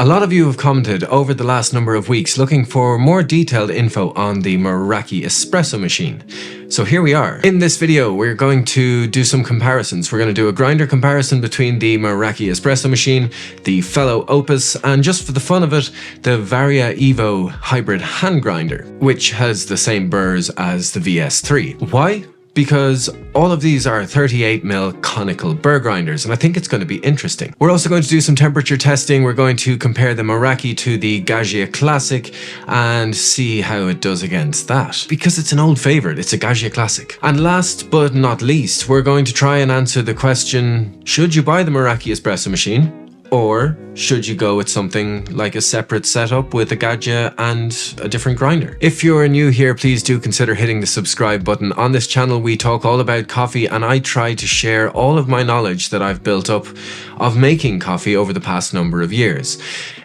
A lot of you have commented over the last number of weeks looking for more detailed info on the Meraki Espresso machine. So here we are. In this video, we're going to do some comparisons. We're going to do a grinder comparison between the Meraki Espresso machine, the fellow Opus, and just for the fun of it, the Varia Evo hybrid hand grinder, which has the same burrs as the VS3. Why? Because all of these are 38mm conical burr grinders, and I think it's going to be interesting. We're also going to do some temperature testing. We're going to compare the Meraki to the Gaggia Classic and see how it does against that, because it's an old favorite. It's a Gaggia Classic. And last but not least, we're going to try and answer the question, should you buy the Meraki Espresso machine? Or should you go with something like a separate setup with a Gaggia and a different grinder? If you're new here, please do consider hitting the subscribe button. On this channel, we talk all about coffee, and I try to share all of my knowledge that I've built up of making coffee over the past number of years.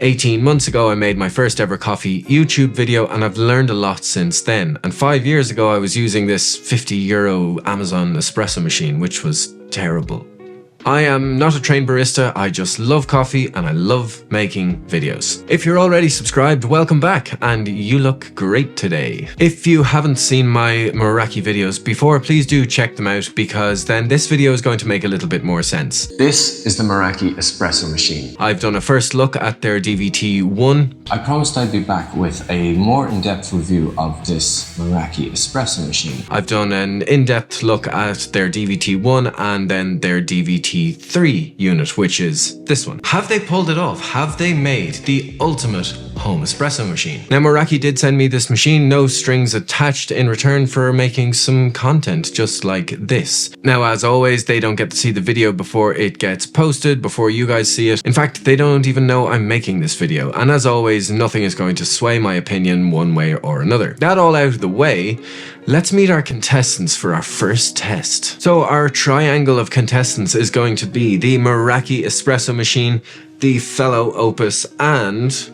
18 months ago, I made my first ever coffee YouTube video, and I've learned a lot since then. And 5 years ago, I was using this €50 Amazon espresso machine, which was terrible. I am not a trained barista, I just love coffee and I love making videos. If you're already subscribed, welcome back, and you look great today. If you haven't seen my Meraki videos before, please do check them out, because then this video is going to make a little bit more sense. This is the Meraki Espresso machine. I've done a first look at their DVT1. I promised I'd be back with a more in-depth review of this Meraki Espresso machine. I've done an in-depth look at their DVT1 and then their DVT3 unit, which is this one. Have they pulled it off? Have they made the ultimate home espresso machine? Now, Meraki did send me this machine, no strings attached, in return for making some content just like this. Now, as always, they don't get to see the video before it gets posted, before you guys see it. In fact, they don't even know I'm making this video. And as always, nothing is going to sway my opinion one way or another. That all out of the way, let's meet our contestants for our first test. So our triangle of contestants is going to be the Meraki Espresso machine, the fellow Opus, and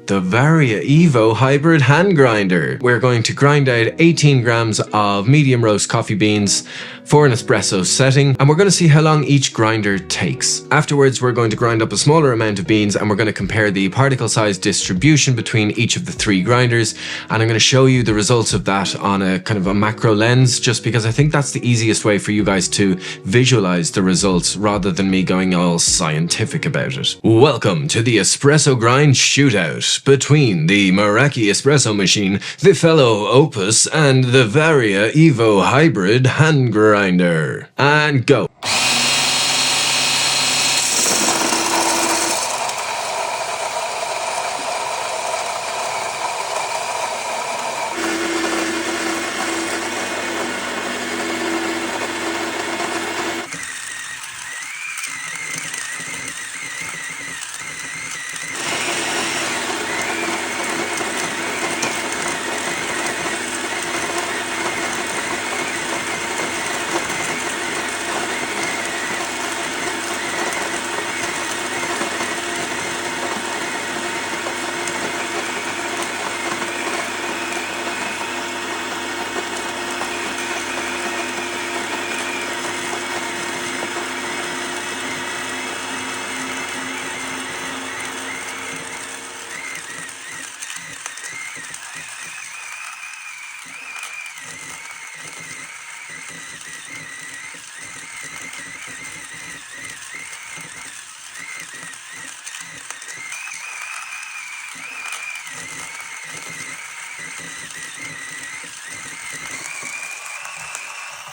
the Varia Evo hybrid hand grinder. We're going to grind out 18 grams of medium roast coffee beans for an espresso setting, and we're going to see how long each grinder takes. Afterwards, we're going to grind up a smaller amount of beans, and we're going to compare the particle size distribution between each of the three grinders, and I'm going to show you the results of that on a kind of a macro lens, just because I think that's the easiest way for you guys to visualize the results rather than me going all scientific about it. Welcome to the espresso grind shootout between the Meraki Espresso machine, the fellow Opus, and the Varia Evo hybrid hand grinder. And go.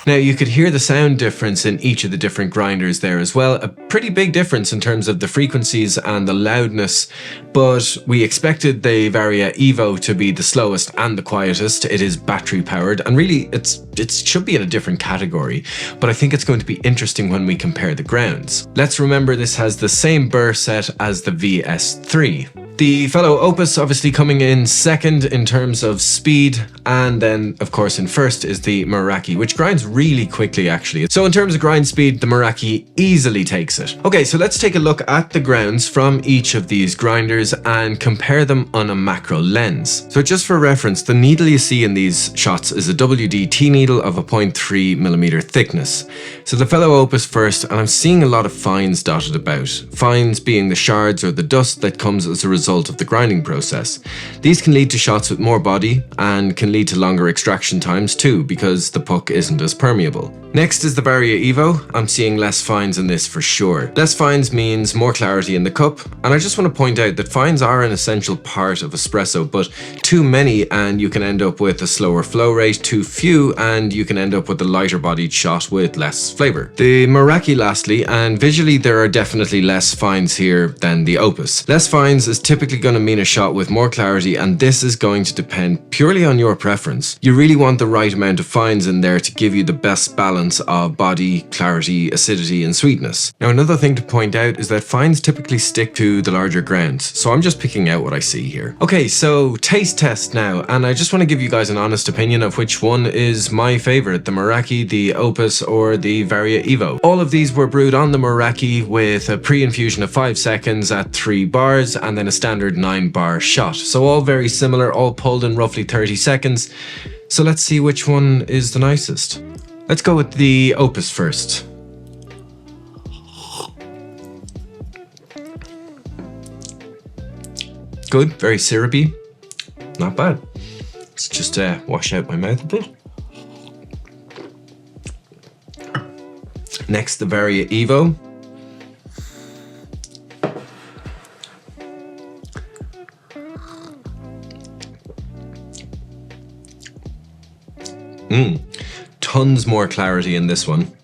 Now, you could hear the sound difference in each of the different grinders there as well. A pretty big difference in terms of the frequencies and the loudness, but we expected the Varia Evo to be the slowest and the quietest. It is battery powered, and really it should be in a different category, but I think it's going to be interesting when we compare the grounds. Let's remember this has the same burr set as the VS3. The fellow Opus obviously coming in second in terms of speed, and then of course in first is the Meraki, which grinds really quickly actually. So in terms of grind speed, the Meraki easily takes it. Okay, so let's take a look at the grounds from each of these grinders and compare them on a macro lens. So just for reference, the needle you see in these shots is a WD-T needle of a 0.3mm thickness. So the fellow Opus first, and I'm seeing a lot of fines dotted about. Fines being the shards or the dust that comes as a result of the grinding process. These can lead to shots with more body and can lead to longer extraction times too, because the puck isn't as permeable. Next is the Varia Evo. I'm seeing less fines in this for sure. Less fines means more clarity in the cup, and I just want to point out that fines are an essential part of espresso, but too many and you can end up with a slower flow rate, too few and you can end up with a lighter bodied shot with less flavour. The Meraki lastly, and visually there are definitely less fines here than the Opus. Less fines is typically going to mean a shot with more clarity, and this is going to depend purely on your preference. You really want the right amount of fines in there to give you the best balance of body, clarity, acidity and sweetness. Now another thing to point out is that fines typically stick to the larger grounds, so I'm just picking out what I see here. Okay, so taste test now, and I just want to give you guys an honest opinion of which one is my favourite, the Meraki, the Opus or the Varia Evo. All of these were brewed on the Meraki with a pre-infusion of 5 seconds at 3 bars and then a standard 9-bar shot. So all very similar, all pulled in roughly 30 seconds. So let's see which one is the nicest. Let's go with the Opus first. Good, very syrupy, not bad. Let's just wash out my mouth a bit. Next, the Varia Evo. Tons more clarity in this one.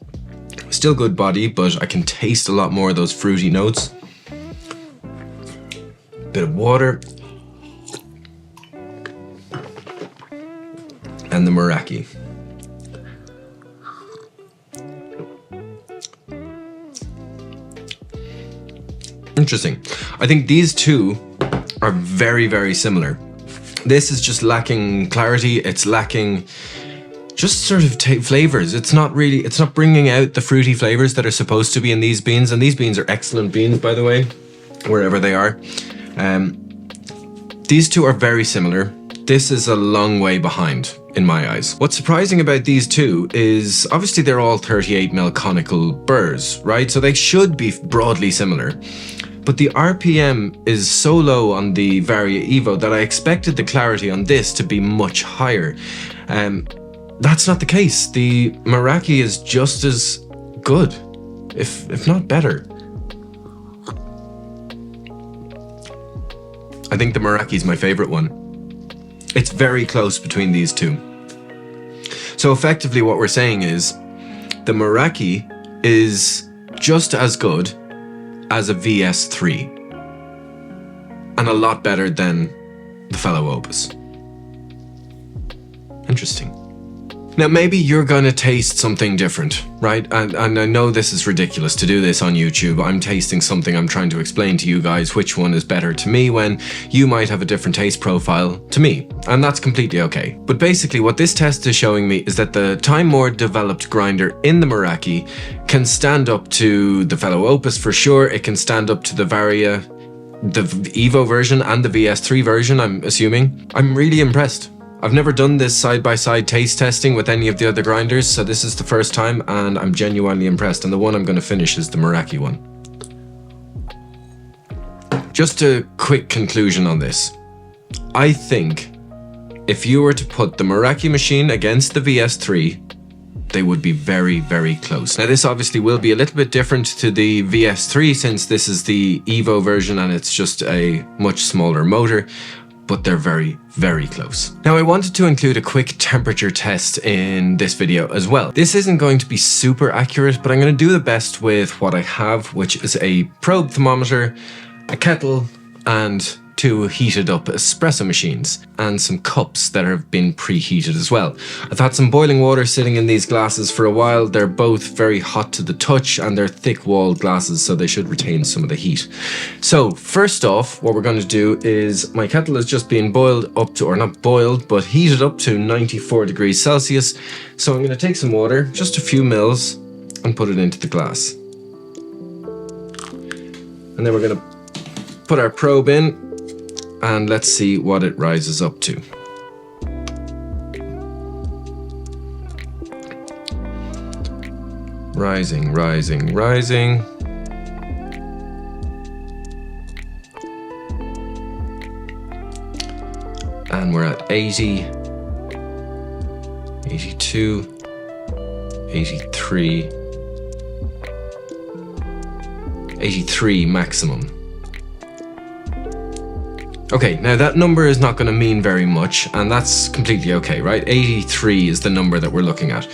Still good body, but I can taste a lot more of those fruity notes. Bit of water. And the Meraki. Interesting. I think these two are very, very similar. This is just lacking clarity. It's lacking just sort of flavors. It's not bringing out the fruity flavors that are supposed to be in these beans. And these beans are excellent beans, by the way, wherever they are. These two are very similar. This is a long way behind in my eyes. What's surprising about these two is obviously they're all 38mm conical burrs, right? So they should be broadly similar. But the RPM is so low on the Varia Evo that I expected the clarity on this to be much higher. That's not the case. The Meraki is just as good, if not better. I think the Meraki is my favorite one. It's very close between these two. So effectively what we're saying is the Meraki is just as good as a VS3 and a lot better than the fellow Opus. Interesting. Now maybe you're gonna taste something different, right? And I know this is ridiculous to do this on YouTube. I'm tasting something, I'm trying to explain to you guys which one is better to me when you might have a different taste profile to me. And that's completely okay. But basically what this test is showing me is that the time more developed grinder in the Meraki can stand up to the fellow Opus for sure. It can stand up to the Varia, the Evo version and the VS3 version, I'm assuming. I'm really impressed. I've never done this side-by-side taste testing with any of the other grinders, so this is the first time and I'm genuinely impressed, and the one I'm going to finish is the Meraki one. Just a quick conclusion on this. I think if you were to put the Meraki machine against the VS3, they would be very, very close. Now this obviously will be a little bit different to the VS3 since this is the Evo version and it's just a much smaller motor, but they're very, very close. Now I wanted to include a quick temperature test in this video as well. This isn't going to be super accurate, but I'm going to do the best with what I have, which is a probe thermometer, a kettle, and two heated up espresso machines and some cups that have been preheated as well. I've had some boiling water sitting in these glasses for a while. They're both very hot to the touch and they're thick walled glasses, so they should retain some of the heat. So first off, what we're going to do is my kettle is just being boiled up to, or not boiled, but heated up to 94 degrees Celsius. So I'm going to take some water, just a few mils, and put it into the glass. And then we're going to put our probe in and let's see what it rises up to. Rising, rising, rising. And we're at 80, 82, 83, 83 maximum. Okay, now that number is not going to mean very much, and that's completely okay, right? 83 is the number that we're looking at.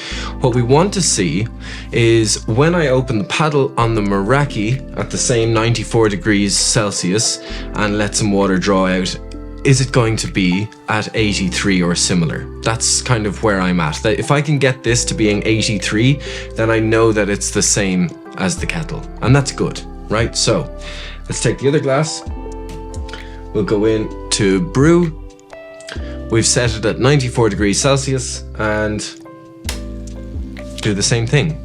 What we want to see is when I open the paddle on the Meraki at the same 94 degrees Celsius and let some water draw out, is it going to be at 83 or similar? That's kind of where I'm at. If I can get this to being 83, then I know that it's the same as the kettle, and that's good, right? So let's take the other glass. We'll go in to brew. We've set it at 94 degrees Celsius and do the same thing.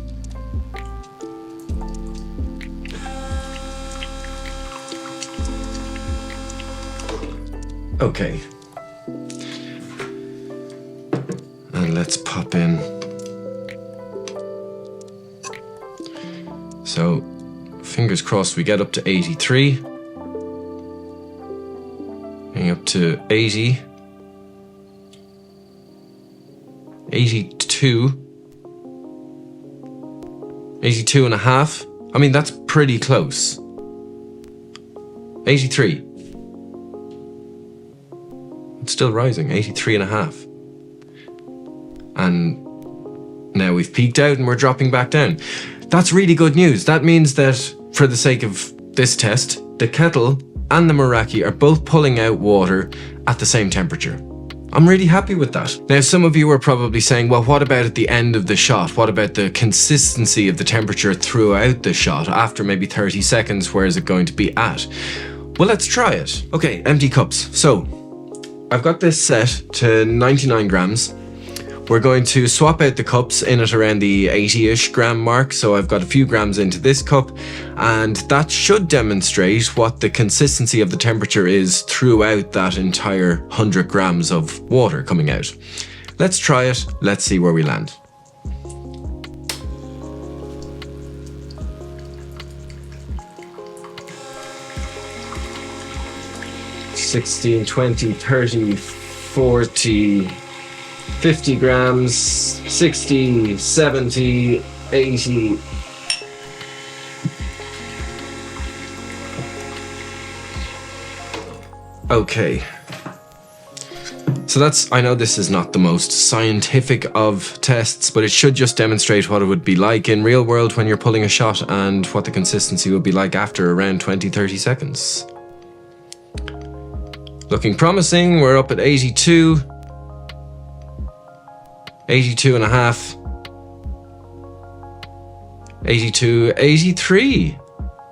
Okay. And let's pop in. So, fingers crossed we get up to 83. Getting up to 80, 82, 82 and a half. I mean, that's pretty close. 83. It's still rising, 83 and a half. And now we've peaked out and we're dropping back down. That's really good news. That means that for the sake of this test, the kettle and the Meraki are both pulling out water at the same temperature. I'm really happy with that. Now, some of you are probably saying, well, what about at the end of the shot? What about the consistency of the temperature throughout the shot after maybe 30 seconds? Where is it going to be at? Well, let's try it. Okay, empty cups. So I've got this set to 99 grams. We're going to swap out the cups in at around the 80-ish gram mark. So I've got a few grams into this cup, and that should demonstrate what the consistency of the temperature is throughout that entire 100 grams of water coming out. Let's try it. Let's see where we land. $16, $20, $30, $40, 50 grams, 60, 70, 80. Okay. So that's, I know this is not the most scientific of tests, but it should just demonstrate what it would be like in real world when you're pulling a shot and what the consistency would be like after around 20-30 seconds. Looking promising. We're up at 82. 82 and a half. 82, 83.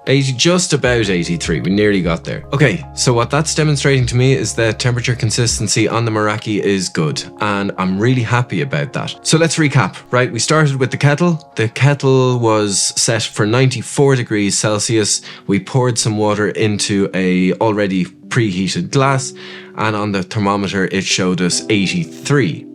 80, just about 83. We nearly got there. Okay, so what that's demonstrating to me is that temperature consistency on the Meraki is good, and I'm really happy about that. So let's recap, right? We started with the kettle. The kettle was set for 94 degrees Celsius. We poured some water into a already preheated glass, and on the thermometer it showed us 83.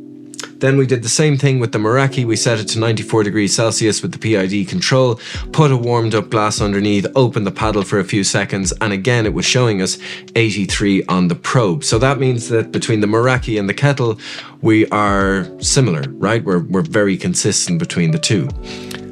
Then we did the same thing with the Meraki. We set it to 94 degrees Celsius with the PID control, put a warmed up glass underneath, opened the paddle for a few seconds, and again it was showing us 83 on the probe. So that means that between the Meraki and the kettle, we are similar, right? We're very consistent between the two.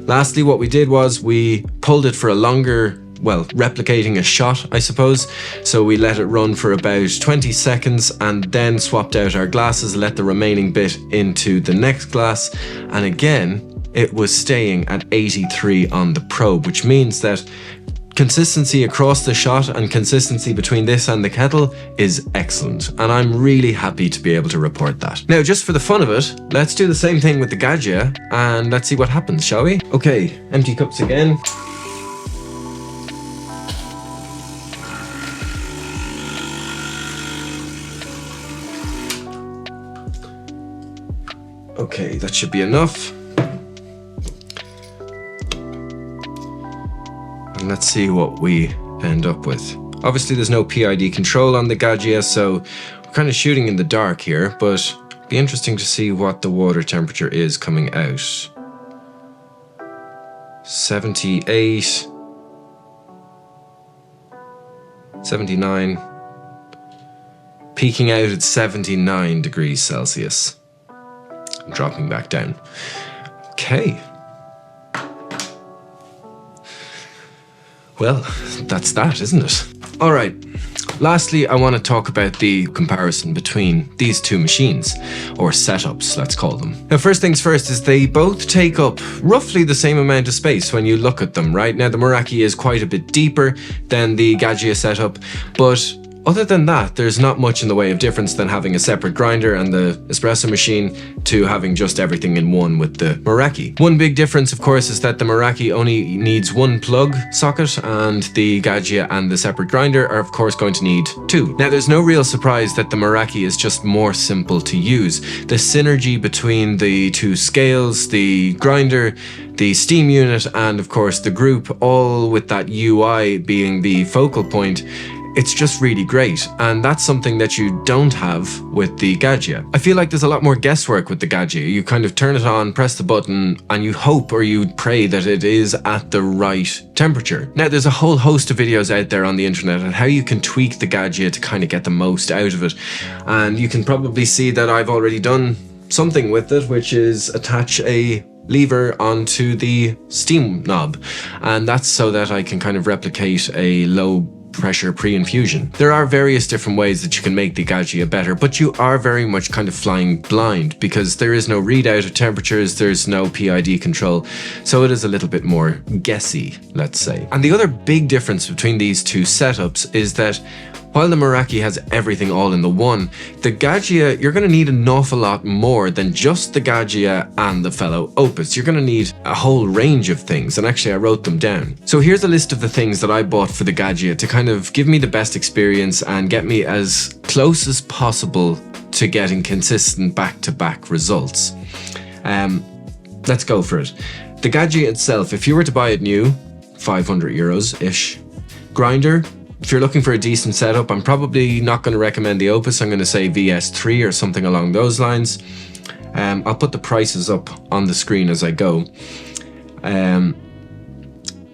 Lastly, what we did was we pulled it for a longer, well, replicating a shot, I suppose. So we let it run for about 20 seconds and then swapped out our glasses, let the remaining bit into the next glass. And again, it was staying at 83 on the probe, which means that consistency across the shot and consistency between this and the kettle is excellent, and I'm really happy to be able to report that. Now, just for the fun of it, let's do the same thing with the Gaggia and let's see what happens, shall we? Okay, empty cups again. Okay, that should be enough. And let's see what we end up with. Obviously there's no PID control on the Gaggia, so we're kind of shooting in the dark here, but it'd be interesting to see what the water temperature is coming out. 78, 79, peaking out at 79 degrees Celsius. Dropping back down. Okay. Well, that's that, isn't it? All right. Lastly, I want to talk about the comparison between these two machines, or setups, let's call them. Now, first things first is they both take up roughly the same amount of space when you look at them, right? Now, the Meraki is quite a bit deeper than the Gaggia setup, but other than that, there's not much in the way of difference than having a separate grinder and the espresso machine to having just everything in one with the Meraki. One big difference, of course, is that the Meraki only needs one plug socket and the Gaggia and the separate grinder are, of course, going to need two. Now, there's no real surprise that the Meraki is just more simple to use. The synergy between the two scales, the grinder, the steam unit, and of course the group, all with that UI being the focal point, it's just really great, and that's something that you don't have with the Gaggia. I feel like there's a lot more guesswork with the Gaggia. You kind of turn it on, press the button, and you hope or you pray that it is at the right temperature. Now, there's a whole host of videos out there on the internet on how you can tweak the Gaggia to kind of get the most out of it, and you can probably see that I've already done something with it, which is attach a lever onto the steam knob, and that's so that I can kind of replicate a low pressure pre-infusion. There are various different ways that you can make the Gaggia better, but you are very much kind of flying blind because there is no readout of temperatures, there's no PID control, so it is a little bit more guessy, let's say. And the other big difference between these two setups is that while the Meraki has everything all in the one, the Gaggia, you're going to need an awful lot more than just the Gaggia and the fellow Opus. You're going to need a whole range of things, and actually I wrote them down. So here's a list of the things that I bought for the Gaggia to kind of give me the best experience and get me as close as possible to getting consistent back-to-back results. Let's go for it. The Gaggia itself, if you were to buy it new, €500-ish. Grinder, if you're looking for a decent setup, I'm probably not going to recommend the Opus. I'm going to say VS3 or something along those lines. I'll put the prices up on the screen as I go.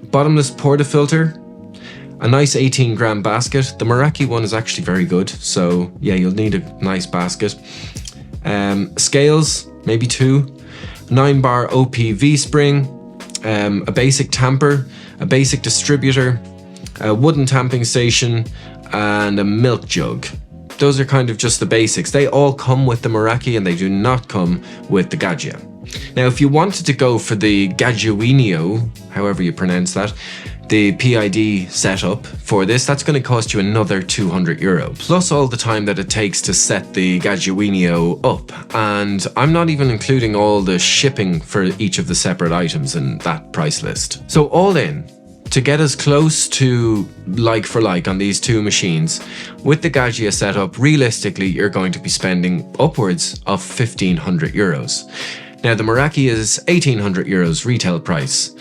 Bottomless portafilter, a nice 18-gram basket. The Meraki one is actually very good, so yeah, you'll need a nice basket. Scales, maybe 2. 9-bar OPV spring, a basic tamper, a basic distributor, a wooden tamping station, and a milk jug. Those are kind of just the basics. They all come with the Meraki and they do not come with the Gaggia. Now, if you wanted to go for the Gaggiuino, however you pronounce that, the PID setup for this, that's going to cost you another €200, plus all the time that it takes to set the Gaggiuino up. And I'm not even including all the shipping for each of the separate items in that price list. So all in, to get as close to like for like on these two machines, with the Gaggia setup, realistically, you're going to be spending upwards of €1,500. Now, the Meraki is €1,800 retail price,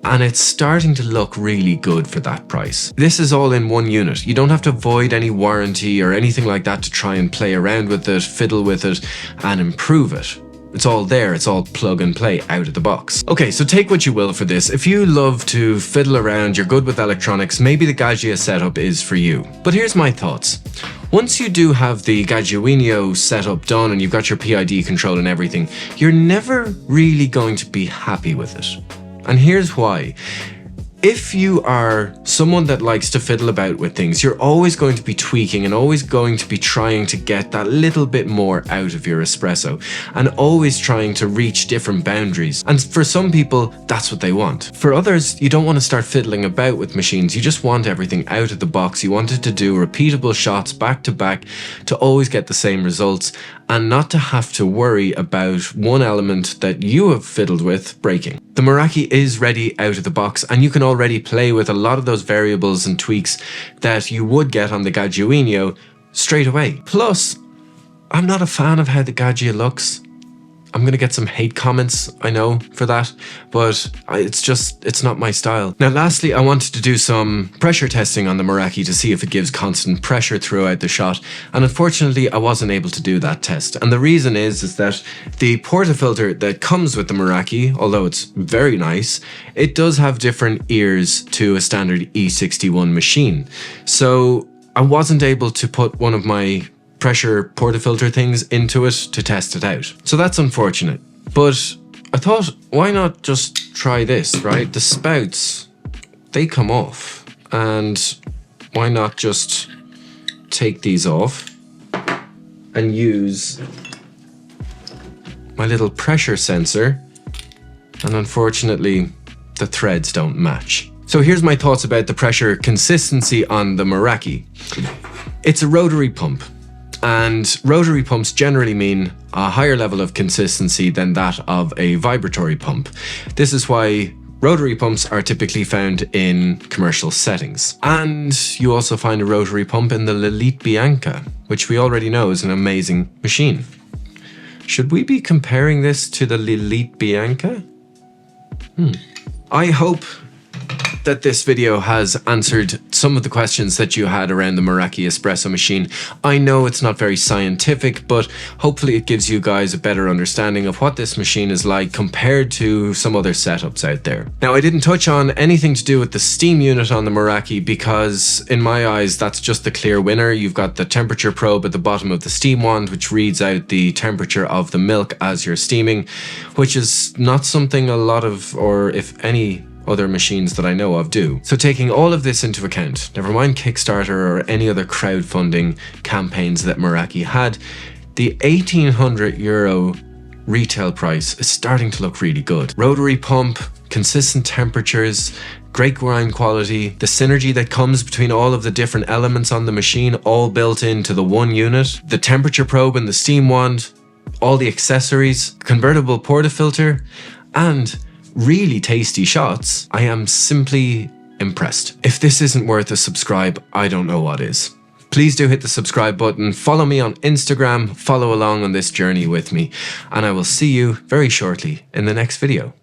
and it's starting to look really good for that price. This is all in one unit. You don't have to void any warranty or anything like that to try and play around with it, fiddle with it, and improve it. It's all there, it's all plug and play out of the box. Okay, so take what you will for this. If you love to fiddle around, you're good with electronics, maybe the Gaggia setup is for you. But here's my thoughts. Once you do have the Gaggiuino setup done and you've got your PID control and everything, you're never really going to be happy with it. And here's why. If you are someone that likes to fiddle about with things, you're always going to be tweaking and always going to be trying to get that little bit more out of your espresso and always trying to reach different boundaries. And for some people, that's what they want. For others, you don't want to start fiddling about with machines. You just want everything out of the box. You want it to do repeatable shots back to back to always get the same results and not to have to worry about one element that you have fiddled with breaking. The Meraki is ready out of the box, and you can already play with a lot of those variables and tweaks that you would get on the Gaggia straight away. Plus, I'm not a fan of how the Gaggia looks. I'm gonna get some hate comments, I know, for that, but it's not my style. Now lastly, I wanted to do some pressure testing on the Meraki to see if it gives constant pressure throughout the shot, and unfortunately I wasn't able to do that test. And the reason is that the portafilter that comes with the Meraki, although it's very nice, it does have different ears to a standard E61 machine. So I wasn't able to put one of my pressure portafilter things into it to test it out. So that's unfortunate. But I thought, why not just try this, right? The spouts, they come off. And why not just take these off and use my little pressure sensor. And unfortunately, the threads don't match. So here's my thoughts about the pressure consistency on the Meraki. It's a rotary pump. And rotary pumps generally mean a higher level of consistency than that of a vibratory pump. This is why rotary pumps are typically found in commercial settings. And you also find a rotary pump in the Lilith Bianca, which we already know is an amazing machine. Should we be comparing this to the Lilith Bianca? I hope that this video has answered some of the questions that you had around the Meraki Espresso machine. I know it's not very scientific, but hopefully it gives you guys a better understanding of what this machine is like compared to some other setups out there. Now, I didn't touch on anything to do with the steam unit on the Meraki because in my eyes, that's just the clear winner. You've got the temperature probe at the bottom of the steam wand, which reads out the temperature of the milk as you're steaming, which is not something a lot of, or if any, other machines that I know of do. So taking all of this into account, never mind Kickstarter or any other crowdfunding campaigns that Meraki had, the €1,800 retail price is starting to look really good. Rotary pump, consistent temperatures, great grind quality, the synergy that comes between all of the different elements on the machine all built into the one unit, the temperature probe and the steam wand, all the accessories, convertible portafilter, and really tasty shots. I am simply impressed. If this isn't worth a subscribe, I don't know what is. Please do hit the subscribe button, follow me on Instagram, follow along on this journey with me, and I will see you very shortly in the next video.